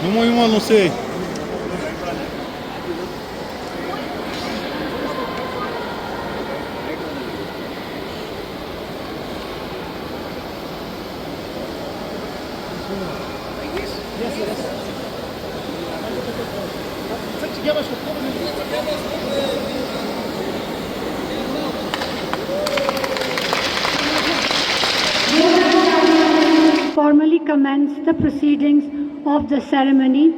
Uma, não sei. Formally commence the proceedings of the ceremony.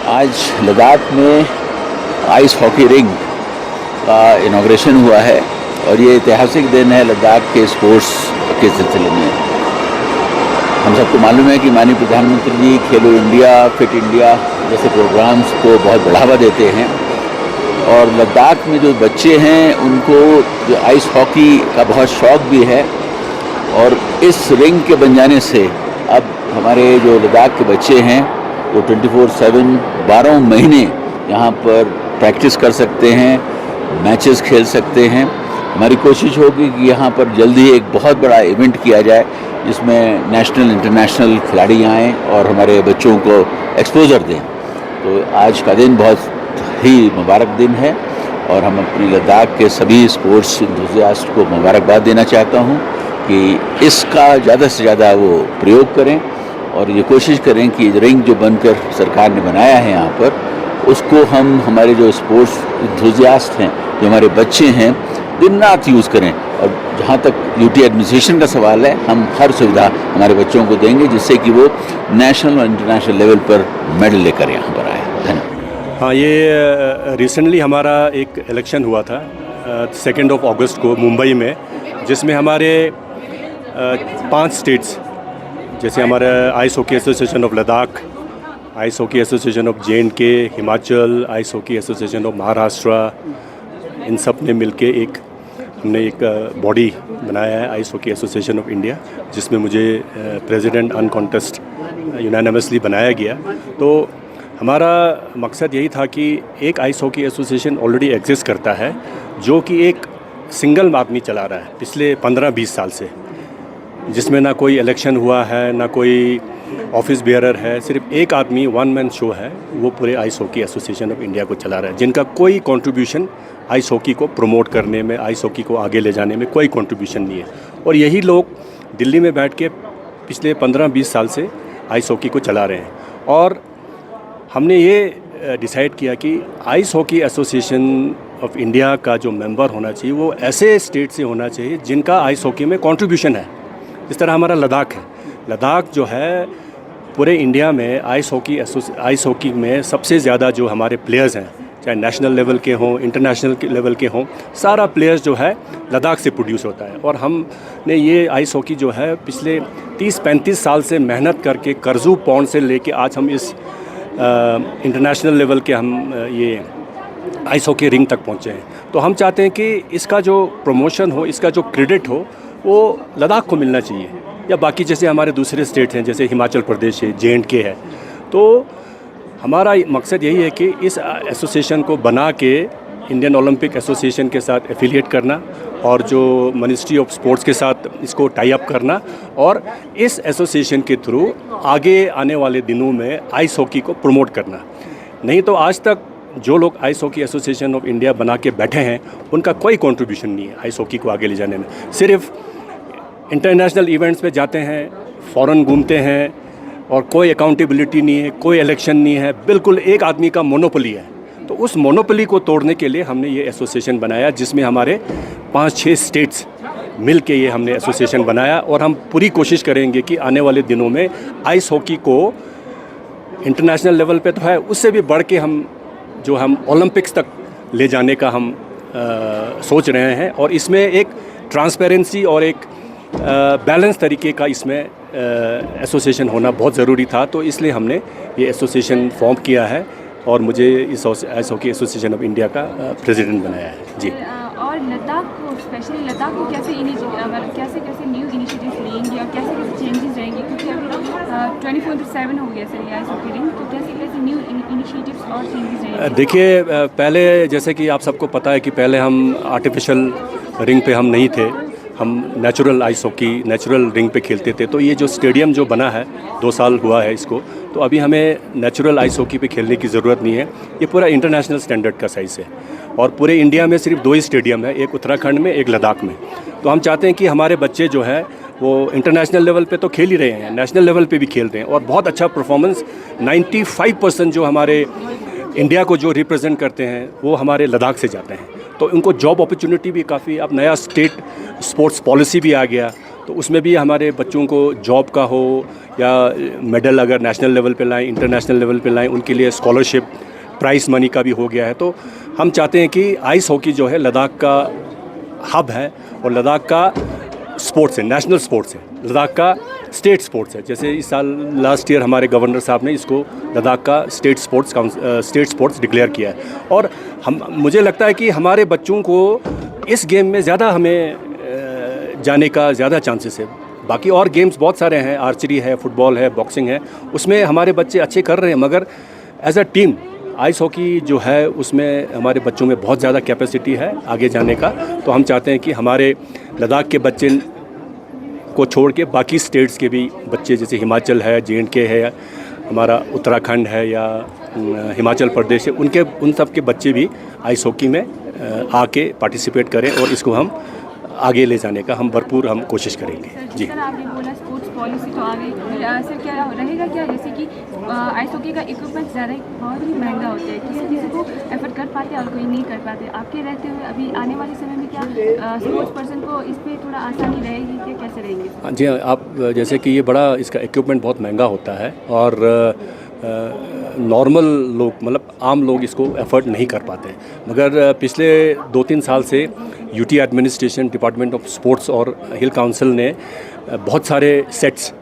आज लद्दाख में ice hockey ring का inauguration हुआ है और ये ऐतिहासिक दिन है लद्दाख के स्पोर्ट्स के सिलसिले में। हम सबको मालूम है कि माननीय प्रधानमंत्री जी खेलो इंडिया, फिट इंडिया जैसे प्रोग्राम्स को बहुत बढ़ावा देते हैं और लद्दाख में जो बच्चे हैं उनको जो आइस हॉकी का बहुत शौक़ भी है और इस रिंग के बन जाने से अब हमारे जो लद्दाख के बच्चे हैं वो 24/7 12 महीने यहाँ पर प्रैक्टिस कर सकते हैं, मैचेस खेल सकते हैं। हमारी कोशिश होगी कि यहाँ पर जल्दी एक बहुत बड़ा इवेंट किया जाए जिसमें नेशनल इंटरनेशनल खिलाड़ी आएँ और हमारे बच्चों को एक्सपोजर दें। तो आज का दिन बहुत ही मुबारक दिन है और हम अपनी लद्दाख के सभी स्पोर्ट्स एंथुसियास्ट को मुबारकबाद देना चाहता हूँ कि इसका ज़्यादा से ज़्यादा वो प्रयोग करें और ये कोशिश करें कि रिंग जो बनकर सरकार ने बनाया है यहाँ पर उसको हम हमारे जो स्पोर्ट्स एंथुसियास्ट हैं, जो हमारे बच्चे हैं, दिन रात यूज़ करें। और जहाँ तक यूटी एडमिनिस्ट्रेशन का सवाल है, हम हर सुविधा हमारे बच्चों को देंगे जिससे कि वो नेशनल और इंटरनेशनल लेवल पर मेडल लेकर यहाँ पर आए। धन्यवाद। हाँ, ये रिसेंटली हमारा एक इलेक्शन हुआ था 2 अगस्त को मुंबई में, जिसमें हमारे 5 स्टेट्स जैसे हमारा ice hockey association of Ladakh, ice hockey association of JNK, Himachal, ice hockey association of Maharashtra, इन सब ने मिलके हमने एक बॉडी बनाया है, ice hockey association of India, जिसमें मुझे प्रेसिडेंट अनकॉन्टेस्ट यूनानिमसली बनाया गया। तो हमारा मकसद यही था कि एक ice hockey association already exist करता है, जो कि एक सिंगल आदमी चला रहा है पिछले 15-20 साल से, जिसमें ना कोई इलेक्शन हुआ है, ना कोई ऑफिस बेयरर है, सिर्फ एक आदमी वन मैन शो है, वो पूरे ice hockey association of India को चला रहा है, जिनका कोई कंट्रीब्यूशन आइस हॉकी को प्रमोट करने में, आइस हॉकी को आगे ले जाने में कोई कंट्रीब्यूशन नहीं है। और यही लोग दिल्ली में बैठ के पिछले 15-20 साल से आइस हॉकी को चला रहे हैं। और हमने ये डिसाइड किया कि ice hockey association of India का जो मेंबर होना चाहिए वो ऐसे स्टेट से होना चाहिए जिनका आइस हॉकी में कंट्रीब्यूशन है। इस तरह हमारा लद्दाख है। लद्दाख जो है पूरे इंडिया में आइस हॉकी में सबसे ज़्यादा जो हमारे प्लेयर्स हैं, चाहे नेशनल लेवल के हों, इंटरनेशनल लेवल के हों, सारा प्लेयर्स जो है लद्दाख से प्रोड्यूस होता है। और हमने ये आइस हॉकी जो है पिछले 30-35 साल से मेहनत करके करजू पौंड से लेके आज हम इस इंटरनेशनल लेवल के हम ये आइस हॉकी रिंग तक पहुँचे हैं। तो हम चाहते हैं कि इसका जो प्रमोशन हो, इसका जो क्रेडिट हो, वो लद्दाख को मिलना चाहिए, या बाकी जैसे हमारे दूसरे स्टेट्स हैं, जैसे हिमाचल प्रदेश है, JNK है। तो हमारा मकसद यही है कि इस एसोसिएशन को बना के इंडियन ओलंपिक एसोसिएशन के साथ एफिलिएट करना, और जो मिनिस्ट्री ऑफ स्पोर्ट्स के साथ इसको टाई अप करना, और इस एसोसिएशन के थ्रू आगे आने वाले दिनों में आइस हॉकी को प्रमोट करना। नहीं तो आज तक जो लोग ice hockey association of India बना के बैठे हैं, उनका कोई कंट्रीब्यूशन नहीं है आइस हॉकी को आगे ले जाने में। सिर्फ इंटरनेशनल इवेंट्स पे जाते हैं, फ़ॉरेन घूमते हैं, और कोई अकाउंटेबिलिटी नहीं है, कोई इलेक्शन नहीं है, बिल्कुल एक आदमी का मोनोपोली है। तो उस मोनोपोली को तोड़ने के लिए हमने ये एसोसिएशन बनाया, जिसमें हमारे 5-6 स्टेट्स मिल के ये हमने एसोसिएशन बनाया। और हम पूरी कोशिश करेंगे कि आने वाले दिनों में आइस हॉकी को इंटरनेशनल लेवल पे तो है, उससे भी बढ़ के हम ओलंपिक्स तक ले जाने का हम सोच रहे हैं। और इसमें एक ट्रांसपेरेंसी और एक बैलेंस तरीके का इसमें एसोसिएशन होना बहुत ज़रूरी था। तो इसलिए हमने ये एसोसिएशन फॉर्म किया है, और मुझे इस ice hockey association of India का प्रेसिडेंट बनाया है। जी। और लद्दाख को, स्पेशली लद्दाख को कैसे न्यू इनिशिएटिव्स लेंगे और कैसे चेंजेस रहेंगे, क्योंकि अभी 24/7 हो गया सर ये आइस हॉकी रिंग, तो कैसे न्यू इनिशिएटिव्स और चेंजेस रहेंगे? देखिए, पहले जैसे कि आप सबको पता है कि पहले हम आर्टिफिशियल रिंग पे हम नहीं थे, हम natural ice hockey, natural ring पे खेलते थे। तो ये जो स्टेडियम जो बना है, 2 साल हुआ है इसको, तो अभी हमें नेचुरल आइस हॉकी पे खेलने की ज़रूरत नहीं है। ये पूरा इंटरनेशनल स्टैंडर्ड का साइज़ है, और पूरे इंडिया में सिर्फ 2 ही स्टेडियम है, एक उत्तराखंड में, एक लद्दाख में। तो हम चाहते हैं कि हमारे बच्चे जो है वो इंटरनेशनल लेवल पे तो खेल ही रहे हैं, नेशनल लेवल पे भी खेल रहे हैं, और बहुत अच्छा परफॉर्मेंस 95% जो हमारे इंडिया को जो रिप्रेजेंट करते हैं वो हमारे लद्दाख से जाते हैं। तो उनको जॉब अपॉर्चुनिटी भी काफ़ी, अब नया स्टेट स्पोर्ट्स पॉलिसी भी आ गया, तो उसमें भी हमारे बच्चों को जॉब का हो या मेडल अगर नेशनल लेवल पे लाएं, इंटरनेशनल लेवल पे लाएं, उनके लिए स्कॉलरशिप, प्राइस मनी का भी हो गया है। तो हम चाहते हैं कि आइस हॉकी जो है लद्दाख का हब है, और लद्दाख का स्पोर्ट्स है, नेशनल स्पोर्ट्स है, लद्दाख का स्टेट स्पोर्ट्स है। जैसे इस साल लास्ट ईयर हमारे गवर्नर साहब ने इसको लद्दाख का स्टेट स्पोर्ट्स डिक्लेयर किया है। और मुझे लगता है कि हमारे बच्चों को इस गेम में ज़्यादा हमें जाने का ज़्यादा चांसेस है। बाकी और गेम्स बहुत सारे हैं, आर्चरी है, फुटबॉल है, बॉक्सिंग है, उसमें हमारे बच्चे अच्छे कर रहे हैं, मगर as a team ice hockey जो है उसमें हमारे बच्चों में बहुत ज़्यादा कैपेसिटी है आगे जाने का। तो हम चाहते हैं कि हमारे लद्दाख के बच्चे को छोड़ के बाकी स्टेट्स के भी बच्चे, जैसे हिमाचल है, JNK है, हमारा उत्तराखंड है, या हिमाचल प्रदेश है, उन सब के बच्चे भी आइस हॉकी में आके पार्टिसिपेट करें, और इसको हम आगे ले जाने का हम भरपूर कोशिश करेंगे। जी। सर, आपने बोला स्पोर्ट्स पॉलिसी तो आ गई, फिर सर क्या रहेगा क्या, जैसे कि आइस हॉकी का इक्विपमेंट ज़्यादा बहुत ही महंगा होता है, किसी किसी को एफर्ट कर पाते और कोई नहीं कर पाते। आपके रहते हुए अभी आने वाले समय में क्या स्पोर्ट्स पर्सन को इस पर थोड़ा आसानी रहेगी कि कैसे रहेंगे? जी हाँ, आप जैसे कि ये बड़ा इसका इक्विपमेंट बहुत महंगा होता है और नॉर्मल लोग मतलब आम लोग इसको एफर्ट नहीं कर पाते, मगर पिछले 2-3 साल से UT administration, department of sports और हिल काउंसिल ने बहुत सारे सेट्स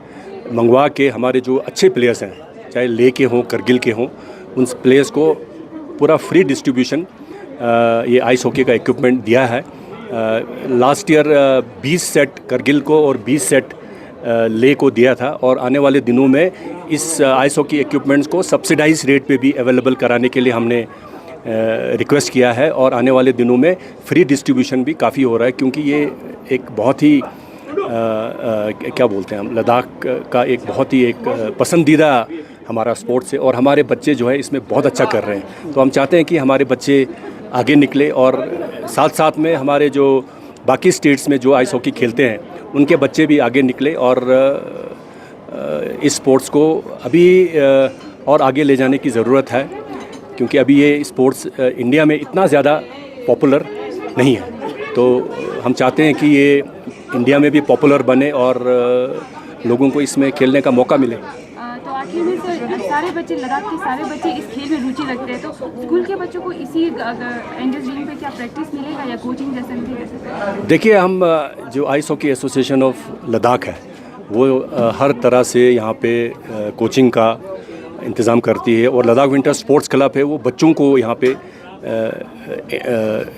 मंगवा के हमारे जो अच्छे प्लेयर्स हैं, चाहे ले के हों, करगिल के हों, उन प्लेयर्स को पूरा फ्री डिस्ट्रीब्यूशन ये आइस हॉकी का इक्विपमेंट दिया है। लास्ट ईयर 20 सेट करगिल को और 20 सेट ले को दिया था और आने वाले दिनों में इस आइस हॉकी इक्विपमेंट्स को सब्सिडाइज रेट पे भी अवेलेबल कराने के लिए हमने रिक्वेस्ट किया है और आने वाले दिनों में फ्री डिस्ट्रीब्यूशन भी काफ़ी हो रहा है, क्योंकि ये एक बहुत ही क्या बोलते हैं हम, लद्दाख का एक बहुत ही एक पसंदीदा हमारा स्पोर्ट्स है और हमारे बच्चे जो है इसमें बहुत अच्छा कर रहे हैं। तो हम चाहते हैं कि हमारे बच्चे आगे निकले और साथ साथ में हमारे जो बाकी स्टेट्स में जो आइस हॉकी खेलते हैं उनके बच्चे भी आगे निकले और इस स्पोर्ट्स को अभी और आगे ले जाने की ज़रूरत है, क्योंकि अभी ये स्पोर्ट्स इंडिया में इतना ज़्यादा पॉपुलर नहीं है। तो हम चाहते हैं कि ये इंडिया में भी पॉपुलर बने और लोगों को इसमें खेलने का मौका मिले। तो आखिर में सर, सारे बच्चे, लद्दाख के सारे बच्चे इस खेल में रुचि रखते हैं, तो स्कूल के बच्चों को इसी एंजल्स ड्रीम पे क्या प्रैक्टिस मिलेगा या कोचिंग सेशन भी? देखिए, हम जो ice hockey association of Ladakh है वो हर तरह से यहाँ पे कोचिंग का इंतज़ाम करती है और लद्दाख विंटर स्पोर्ट्स क्लब है वो बच्चों को यहाँ पे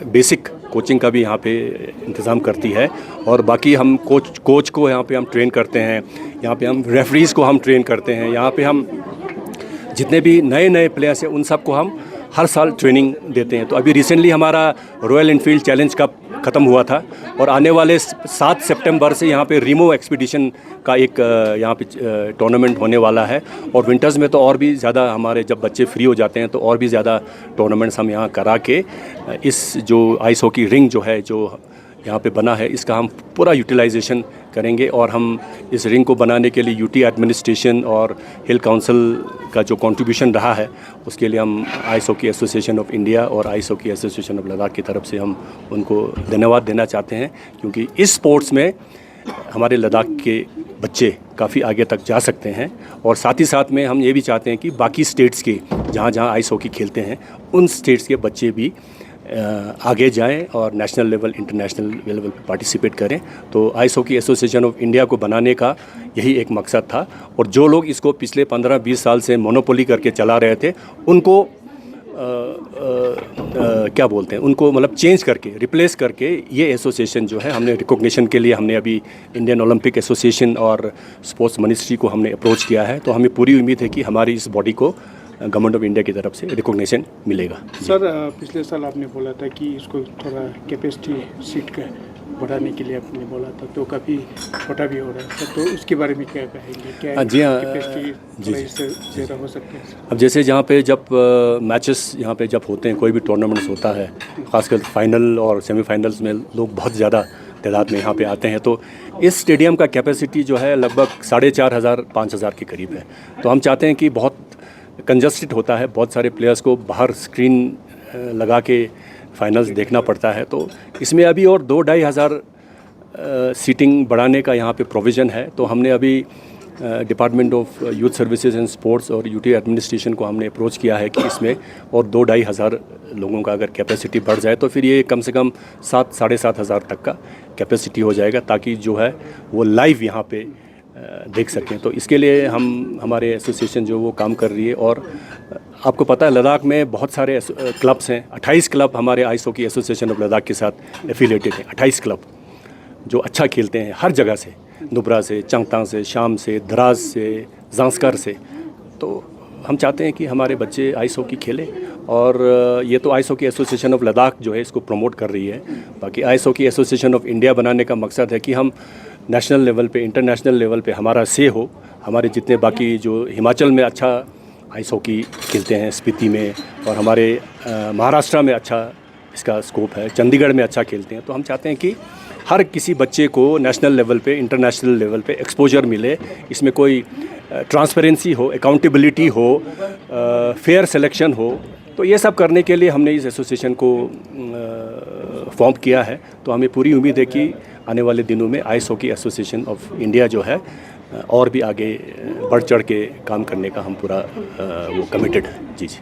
बेसिक कोचिंग का भी यहाँ पे इंतज़ाम करती है और बाकी हम कोच को यहाँ पे हम ट्रेन करते हैं, यहाँ पे हम रेफरीज़ को हम ट्रेन करते हैं, यहाँ पे हम जितने भी नए प्लेयर्स हैं उन सब को हम हर साल ट्रेनिंग देते हैं। तो अभी रिसेंटली हमारा रॉयल एनफील्ड चैलेंज कप ख़त्म हुआ था और आने वाले 7 सितंबर से यहाँ पे रीमो एक्सपीडिशन का एक यहाँ पे टूर्नामेंट होने वाला है और विंटर्स में तो और भी ज़्यादा हमारे जब बच्चे फ्री हो जाते हैं तो और भी ज़्यादा टूर्नामेंट्स हम यहाँ करा के इस जो आइस हॉकी रिंग जो है जो यहाँ पे बना है इसका हम पूरा यूटिलाइजेशन करेंगे और हम इस रिंग को बनाने के लिए यूटी एडमिनिस्ट्रेशन और हिल काउंसिल का जो कंट्रीब्यूशन रहा है उसके लिए हम ice hockey association of India और ice hockey association of Ladakh की तरफ से हम उनको धन्यवाद देना चाहते हैं, क्योंकि इस स्पोर्ट्स में हमारे लद्दाख के बच्चे काफ़ी आगे तक जा सकते हैं और साथ ही साथ में हम ये भी चाहते हैं कि बाकी स्टेट्स के जहाँ जहाँ आइस हॉकी खेलते हैं उन स्टेट्स के बच्चे भी आगे जाएं और नेशनल लेवल, इंटरनेशनल लेवल पे पार्टिसिपेट करें। तो ice hockey association of India को बनाने का यही एक मकसद था और जो लोग इसको पिछले 15-20 साल से मोनोपोली करके चला रहे थे उनको क्या बोलते हैं, उनको मतलब चेंज करके, रिप्लेस करके ये एसोसिएशन जो है हमने रिकॉग्निशन के लिए हमने अभी इंडियन ओलंपिक एसोसिएशन और स्पोर्ट्स मिनिस्ट्री को हमने अप्रोच किया है। तो हमें पूरी उम्मीद है कि हमारी इस बॉडी को गवर्नमेंट ऑफ इंडिया की तरफ से रिकॉग्निशन मिलेगा। सर, पिछले साल आपने बोला था कि इसको थोड़ा कैपेसिटी सीट का बढ़ाने के लिए आपने बोला था, तो काफ़ी छोटा भी हो रहा है सर, तो उसके बारे में क्या कहेंगे? क्या जी हाँ, कैपेसिटी इससे ज़्यादा हो सकता है? अब जैसे जहाँ पे जब मैचेस यहाँ पे जब होते हैं, कोई भी टूर्नामेंट्स होता है, ख़ासकर फाइनल और सेमीफाइनल्स में लोग बहुत ज़्यादा तादाद में यहाँ पे आते हैं, तो इस स्टेडियम का कैपेसिटी जो है लगभग 4,500-5,000 के करीब है। तो हम चाहते हैं कि बहुत कंजस्टेड होता है, बहुत सारे प्लेयर्स को बाहर स्क्रीन लगा के फाइनल्स देखना पड़ता है, तो इसमें अभी और 2-2.5 हज़ार सीटिंग बढ़ाने का यहाँ पे प्रोविज़न है। तो हमने अभी department of youth services and sports और यूटी एडमिनिस्ट्रेशन को हमने अप्रोच किया है कि इसमें और 2-2.5 हज़ार लोगों का अगर कैपेसिटी बढ़ जाए तो फिर ये कम से कम 7-7.5 हज़ार तक का कैपेसिटी हो जाएगा, ताकि जो है वो लाइव यहाँ पे देख सकें। तो इसके लिए हमारे एसोसिएशन जो वो काम कर रही है और आपको पता है लद्दाख में बहुत सारे क्लब्स हैं, 28 क्लब हमारे ice hockey association of Ladakh के साथ एफिलेटेड हैं। 28 क्लब जो अच्छा खेलते हैं हर जगह से, नुब्रा से, चंगतांग से, शाम से, द्रास से, जांस्कर से। तो हम चाहते हैं कि हमारे बच्चे आइस हॉकी खेलें और ये तो ice hockey association of Ladakh जो है इसको प्रमोट कर रही है। बाकी ice hockey association of India बनाने का मकसद है कि हम नेशनल लेवल पे, इंटरनेशनल लेवल पे हमारा से हो। हमारे जितने बाकी जो हिमाचल में अच्छा आइस हॉकी खेलते हैं, स्पीति में, और हमारे महाराष्ट्र में अच्छा इसका स्कोप है, चंडीगढ़ में अच्छा खेलते हैं, तो हम चाहते हैं कि हर किसी बच्चे को नेशनल लेवल पे, इंटरनेशनल लेवल पे एक्सपोजर मिले, इसमें कोई ट्रांसपेरेंसी हो, अकाउंटेबिलिटी हो, फेयर सिलेक्शन हो। तो ये सब करने के लिए हमने इस एसोसिएशन को फॉर्म किया है। तो हमें पूरी उम्मीद है कि आने वाले दिनों में ice hockey association of India जो है और भी आगे बढ़ चढ़ के काम करने का हम पूरा वो कमिटेड है। जी जी।